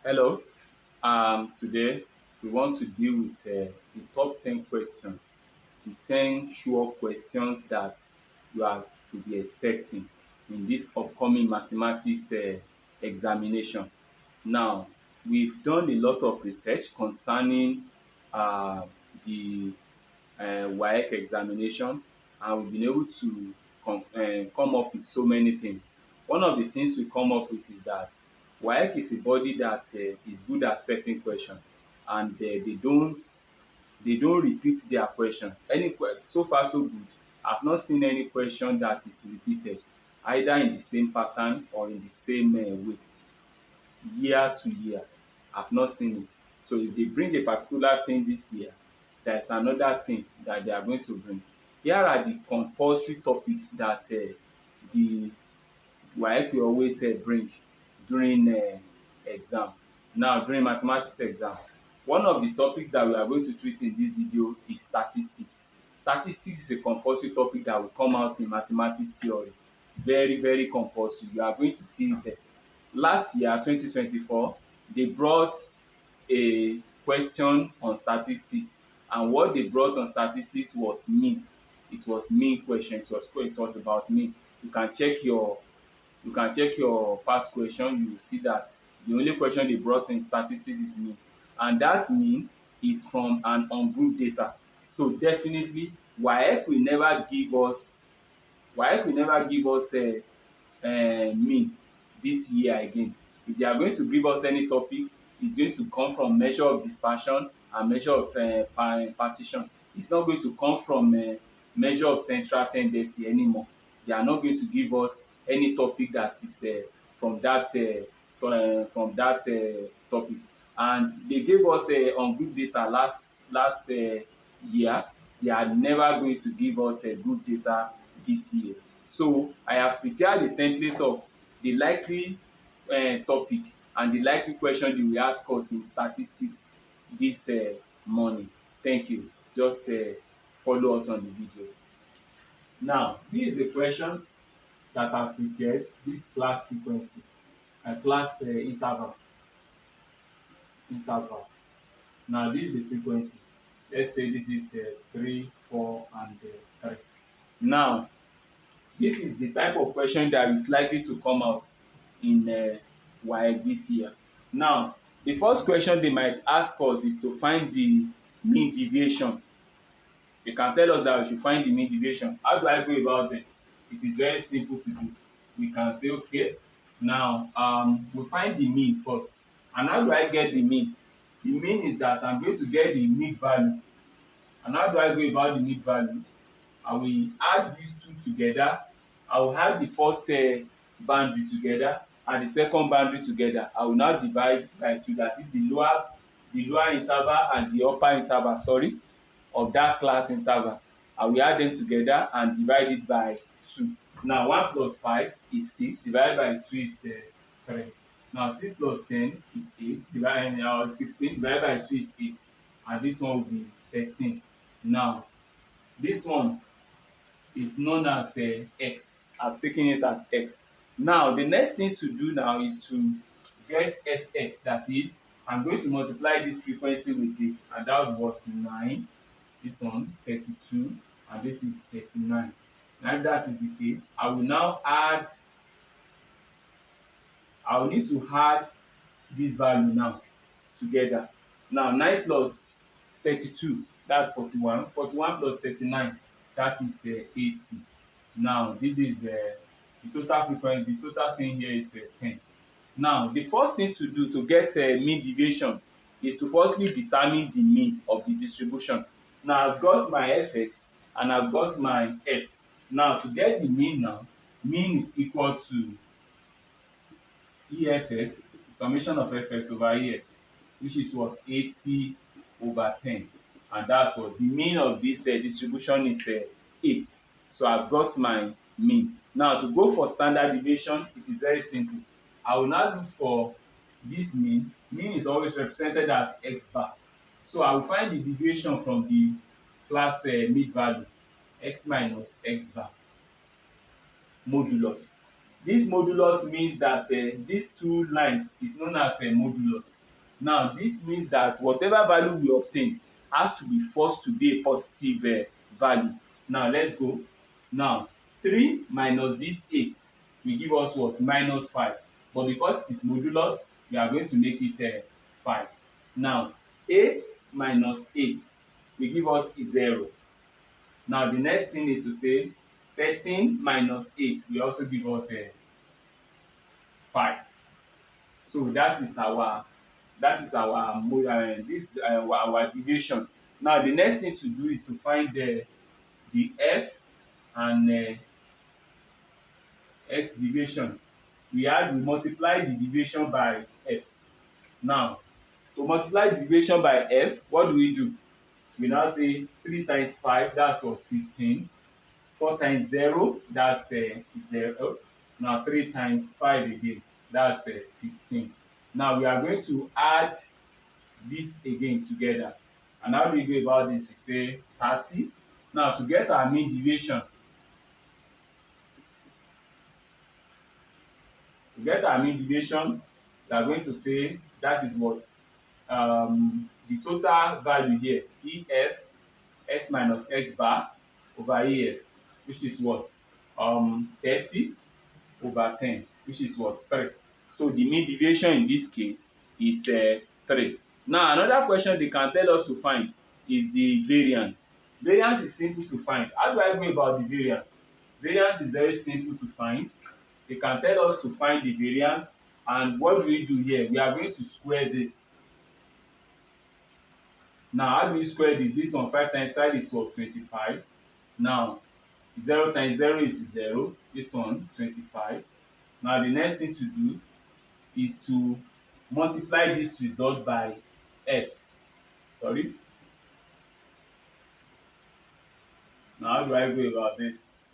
Hello. Today we want to deal with the top 10 questions, the 10 sure questions that you are to be expecting in this upcoming mathematics examination. Now, we've done a lot of research concerning uh, the WAEC examination, and we've been able to come up with so many things. One of the things we come up with is that WAEC is a body that is good at setting question, and they don't repeat their question. So far so good. I've not seen any question that is repeated either in the same pattern or in the same way year to year. I've not seen it. So if they bring a particular thing this year, there is another thing that they are going to bring. Here are the compulsory topics that the WAEC will always bring during exam. Now, during mathematics exam, one of the topics that we are going to treat in this video is statistics. Statistics is a compulsory topic that will come out in mathematics theory. Very, very compulsory. You are going to see it there. Last year, 2024, they brought a question on statistics, and what they brought on statistics was mean. It was mean question. It was about mean. You can check your past question. You will see that the only question they brought in statistics is mean, and that mean is from an ungrouped data. So definitely waec will never give us mean this year again. If they are going to give us any topic, it's going to come from measure of dispersion and measure of partition. It's not going to come from measure of central tendency anymore. They are not going to give us any topic that is from that topic. And they gave us on data last year. They are never going to give us good data this year. So I have prepared a template of the likely topic and the likely question they will ask us in statistics this morning. Thank you. Just follow us on the video. Now, this is a question that I've prepared, this class frequency and class interval. Now, this is the frequency. Let's say this is 3, 4, and 3. Now, this is the type of question that is likely to come out in WAEC this year. Now, the first question they might ask us is to find the mean deviation. They can tell us that we should find the mean deviation. How do I go about this? It is very simple to do. We can say, okay, now we find the mean first. And how do I get the mean? The mean is that I'm going to get the mid value. And how do I go about the mid value? I will add these two together. I will add the first boundary together and the second boundary together. I will now divide by 2. That is the lower interval and the upper interval, sorry, of that class interval. I will add them together and divide it by 2. Now 1 plus 5 is 6, divided by 2 is 3. Now 6 plus 10 is 8, 16, divided by 2 is 8, and this one will be 13. Now this one is known as x. I've taken it as x. Now the next thing to do now is to get fx. That is, I'm going to multiply this frequency with this, and that would be what? 9. This one 32, and this is 39. Now if that is the case, I will need to add this value now together. Now 9 plus 32, that's 41. 41 plus 39, that is 80. Now this is the total frequency. The total thing here is 10. Now the first thing to do to get mean deviation is to firstly determine the mean of the distribution. Now I've got my fx and I've got my f. Now to get the mean now, mean is equal to EFS, summation of fx over EF, which is what? 80 over 10. And that's what the mean of this distribution is 8. So I've got my mean. Now to go for standard deviation, it is very simple. I will now look for this mean. Mean is always represented as x bar. So I will find the deviation from the class mid value, x minus x bar modulus. This modulus means that these two lines is known as modulus. Now this means that whatever value we obtain has to be forced to be a positive value. Now let's go. Now 3 minus this 8 will give us what? Minus 5. But because it is modulus, we are going to make it 5. Now 8 minus 8 will give us 0. Now the next thing is to say 13 minus 8 will also give us 5. So our deviation. Now the next thing to do is to find the f and x deviation. We multiply the deviation by f. Now to multiply the deviation by f, what do? We now say 3 times 5, that's what? 15. 4 times 0, that's 0. Now 3 times 5 again, that's 15. Now we are going to add this again together. And how do we go about this? We say 30. Now to get our mean deviation, we are going to say that is what? The total value here, EF x minus x bar over EF, which is what? 30 over 10, which is what? 3. So the mean deviation in this case is 3. Now another question they can tell us to find is the variance. Variance is simple to find. How do I go about the variance? Variance is very simple to find. They can tell us to find the variance, and what do we do here? We are going to square this. Now how do we square this? This one, 5 times 5 is what? 25. Now 0 times 0 is 0. This one 25. Now the next thing to do is to multiply this result by f. Sorry. Now how do I go about this?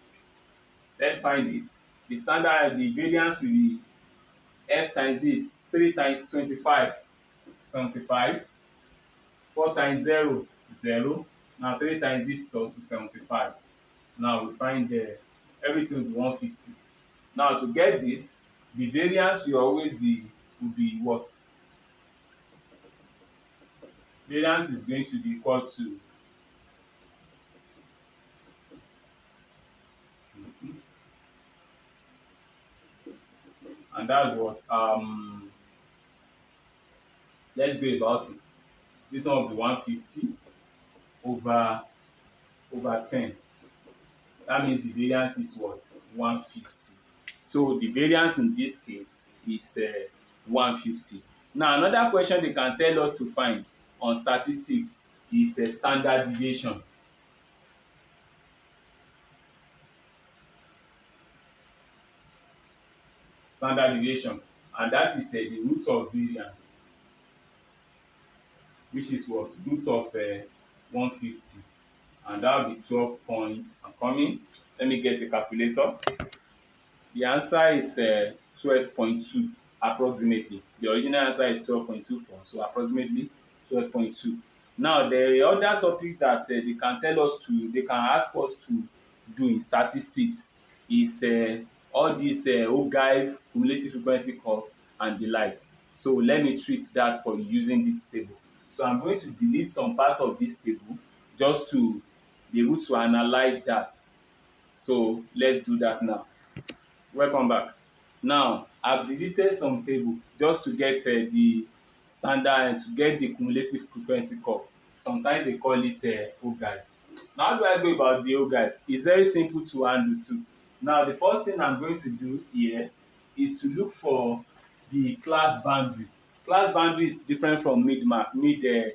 Let's find it. The variance will be f times this. 3 times 25, 75. 4 times 0, 0. Now 3 times this is also 75. Now we find everything will be 150. Now to get this, the variance will be what? Variance is going to be equal to and that's what let's go about it. This one will be 150 over 10. That means the variance is what? 150. So the variance in this case is 150. Now another question they can tell us to find on statistics is standard deviation. Standard deviation, and that is the root of variance, which is what? Root of 150, and that will be 12 points. I'm coming. Let me get a calculator. The answer is 12.2 approximately. The original answer is 12.24, so approximately 12.2. Now the other topics that they can ask us to do in statistics is all these OGAIF, cumulative frequency curve, and the likes. So let me treat that for using this table. So I'm going to delete some part of this table just to be able to analyze that. So let's do that now. Welcome back. Now I've deleted some table just to get the standard and to get the cumulative frequency curve. Sometimes they call it OGAIF. Now how do I go about the OGAIF? It's very simple to handle too. Now the first thing I'm going to do here is to look for the class boundary. Class boundary is different from mid value.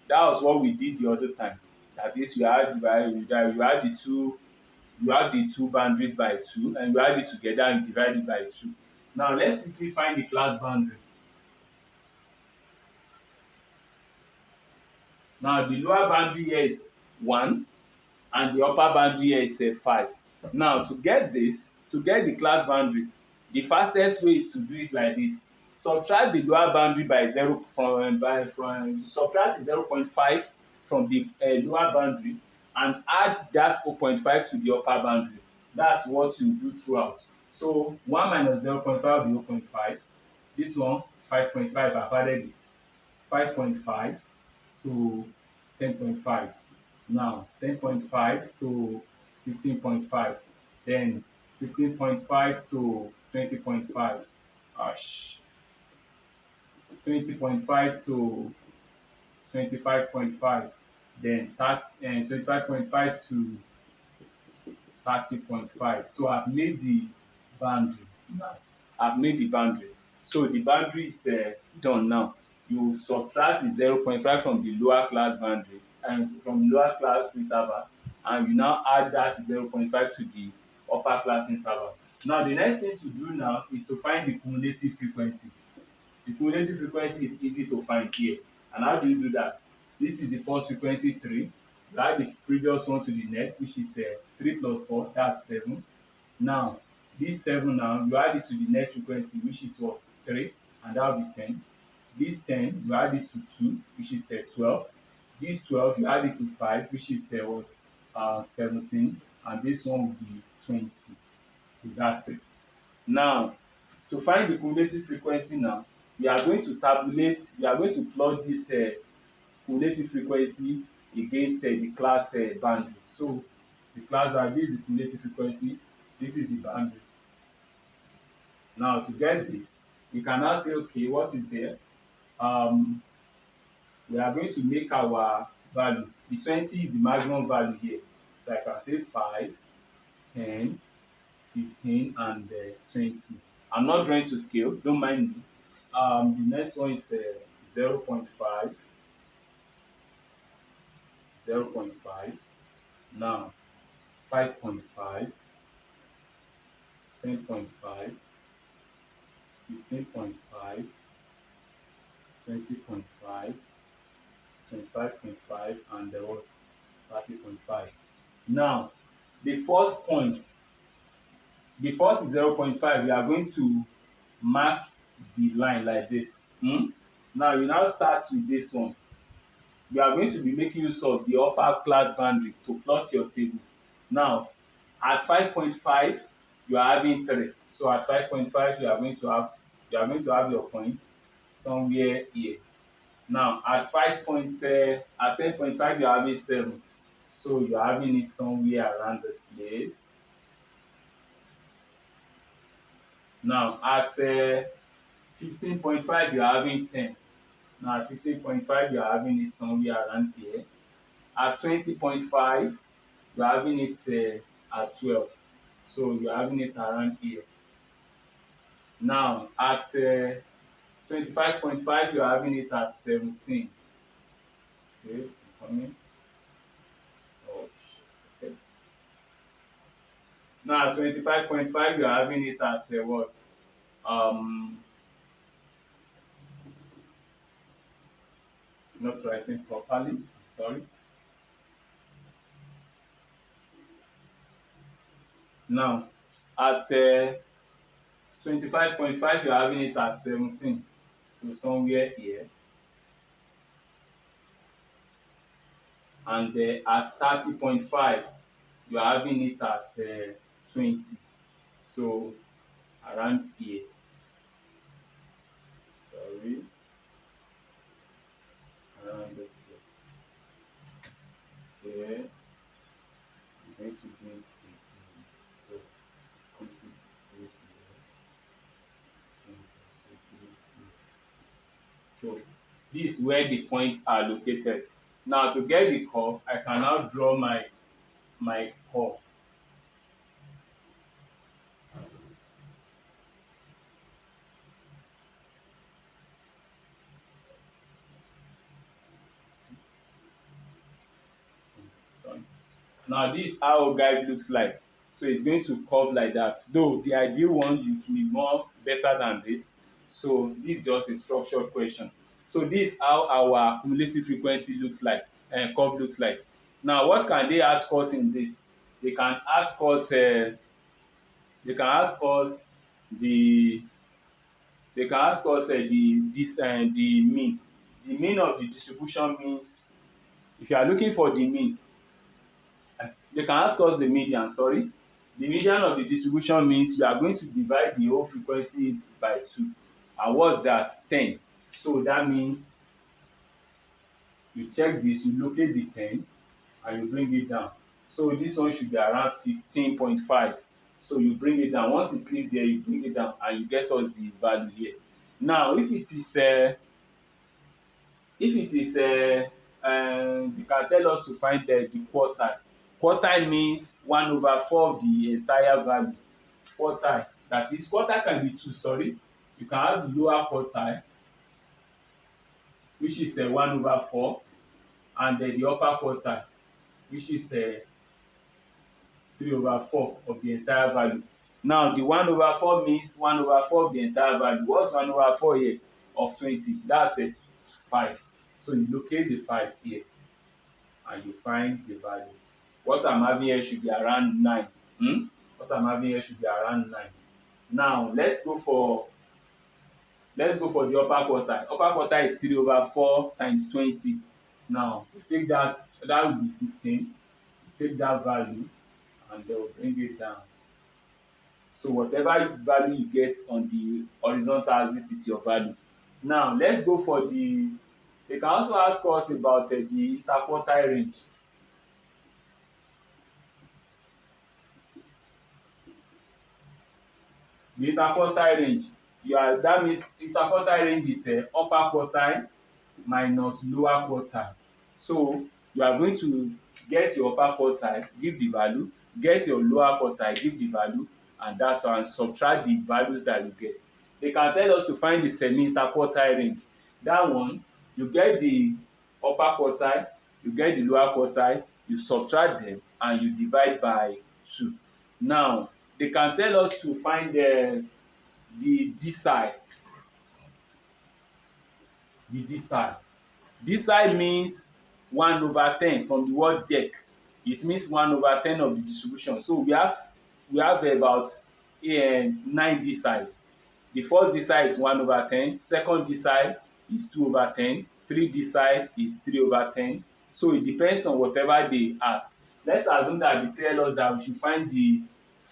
That was what we did the other time. That is, you add the two boundaries by 2, and you add it together and divide it by 2. Now let's quickly find the class boundary. Now the lower boundary here is 1 and the upper boundary here is 5. Now to get the class boundary, the fastest way is to do it like this. Subtract the lower boundary by subtract 0.5 from the lower boundary and add that 0.5 to the upper boundary. That's what you do throughout. So 1 minus 0.5 will be 0.5. This one 5.5, I've added it. 5.5 to 10.5. Now 10.5 to 15.5. Then 15.5 to 20.5. Ash. 20.5 to 25.5. Then 25.5 to 30.5. So I've made the boundary now. I've made the boundary. So the boundary is done now. You subtract the 0.5 from the lower class boundary and from lower class interval, and you now add that 0.5 to the upper class interval. Now the next thing to do now is to find the cumulative frequency. The cumulative frequency is easy to find here. And how do you do that? This is the first frequency 3. You add the previous one to the next, which is 3 plus 4, that's 7. Now this 7 now, you add it to the next frequency, which is what? 3, and that will be 10. This 10, you add it to 2, which is 12. This 12, you add it to 5, which is 17. And this one will be 20. So that's it. Now, to find the cumulative frequency now, we are going to plot this cumulative frequency against the class boundary. So the class this is the cumulative frequency, this is the boundary. Now to get this, we can now say, okay, what is there? We are going to make our value. The 20 is the maximum value here. So I can say 5, 10, 15, and 20. I'm not drawing to scale, don't mind me. The next one is 0.5. 0.5. Now 5.5, 10.5, 15.5, 20.5, 25.5, and the what? 30.5. Now the first point, the first is 0.5. We are going to mark the line like this. Now you now start with this one. You are going to be making use of the upper class boundary to plot your tables. Now at 5.5 you are having 3. So at 5.5 you are going to have your point somewhere here. Now at 10.5 you are having 7. So you are having it somewhere around this place. Now at 15.5 you are having 10. Now at 15.5 you are having it somewhere around here. At 20.5 you are having it at 12. So you are having it around here. Now at 25.5 you are having it at 17. Okay, coming. Oh, okay. Now at 25.5 you are having it at what? Not writing properly, sorry. Now at 25.5 you are having it at 17. So somewhere here. And at 30.5 you are having it as 20. So around here. Sorry. Around this place. Here. I'm going to bring it in. So put this here. So this is where the points are located. Now to get the curve, I can now draw my curve. Sorry. Now this is how our guide looks like. So it's going to curve like that. Though the ideal one you will be more better than this. So this is just a structured question. So this is how our cumulative frequency looks like and curve looks like. Now what can they ask us in this? They can ask us the mean. The mean of the distribution means if you are looking for the mean, they can ask us the median, sorry. The median of the distribution means you are going to divide the whole frequency by 2. And what's that? 10. So that means you check this, you locate the 10 and you bring it down. So this one should be around 15.5. So you bring it down. Once it clicks there, you bring it down and you get us the value here. Now if it is you can tell us to find the quartile. Quartile means 1/4 of the entire value. Quartile, that is, quartile can be two, sorry. You can have the lower quartile, which is 1/4, and the upper quartile, which is 3/4 of the entire value. Now the 1/4 means 1/4 of the entire value. What's 1/4 here of 20? That's 5. So you locate the 5 here and you find the value. What I'm having here should be around 9. What I'm having here should be around 9. Now let's go for the upper quartile. Upper quartile is 3/4 times 20. Now you take that will be 15. You take that value and they will bring it down. So whatever value you get on the horizontal axis is your value. Now let's go for they can also ask us about the interquartile range. The interquartile range, that means interquartile range is upper quartile minus lower quartile. So you are going to get your upper quartile, give the value, get your lower quartile, give the value, and that's why, and subtract the values that you get. They can tell us to find the semi-interquartile range. That one, you get the upper quartile, you get the lower quartile, you subtract them and you divide by 2. Now they can tell us to find the decile. The decile. Decile means 1/10 from the word dec. It means 1/10 of the distribution. So we have about 9 deciles. The first decile is 1/10, second decile is 2/10, third decile is 3/10. So it depends on whatever they ask. Let's assume that they tell us that we should find the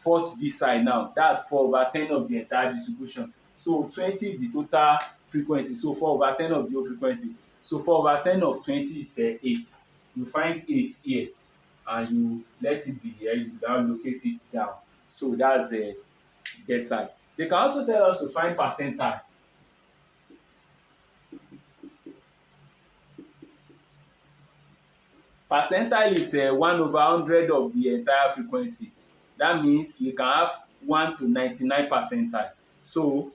fourth decile now. That's 4/10 of the entire distribution. So 20 is the total frequency. So 4/10 of the whole frequency. So 4/10 of 20 is 8. You find 8 here and you let it be here. You now locate it down. So that's decile. They can also tell us to find percentile. Percentile is 1/100 of the entire frequency. That means we can have 1 to 99 percentile. So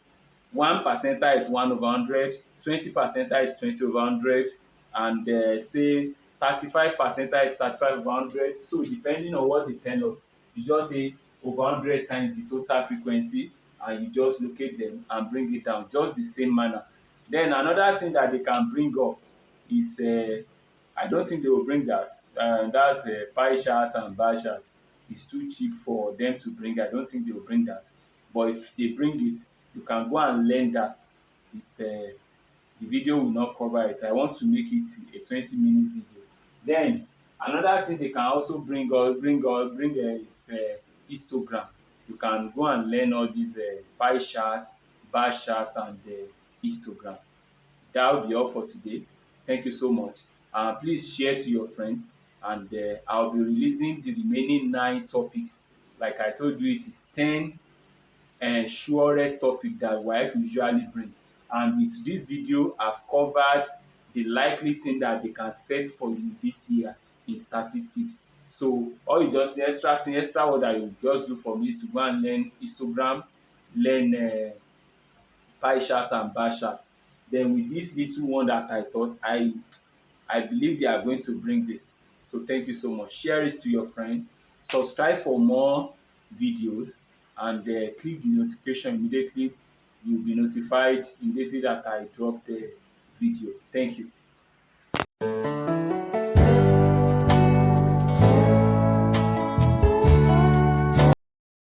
1 percentile is 1/100, 20 percentile is 20/100, and say 35 percentile is 35/100. So depending on what they tell us, you just say over 100 times the total frequency and you just locate them and bring it down just the same manner. Then another thing that they can bring up is I don't think they will bring that. That's pie chart and bar chart. It's too cheap for them to bring. I don't think they will bring that. But if they bring it, you can go and learn that. It's the video will not cover it. I want to make it a 20-minute video. Then another thing they can also bring is histogram. You can go and learn all these pie charts, bar charts, and histogram. That will be all for today. Thank you so much. Please share to your friends, and I'll be releasing the remaining 9 topics. Like I told you, it is 10 surest topic that WAEC usually bring. And with this video, I've covered the likely thing that they can set for you this year in statistics. So all you just the extra work that you just do for me is to go and learn histogram, learn pie chart and bar chart. Then with this little one that I taught, I believe they are going to bring this. So thank you so much. Share it to your friend. Subscribe for more videos, and click the notification immediately. You'll be notified immediately that I drop the video. Thank you.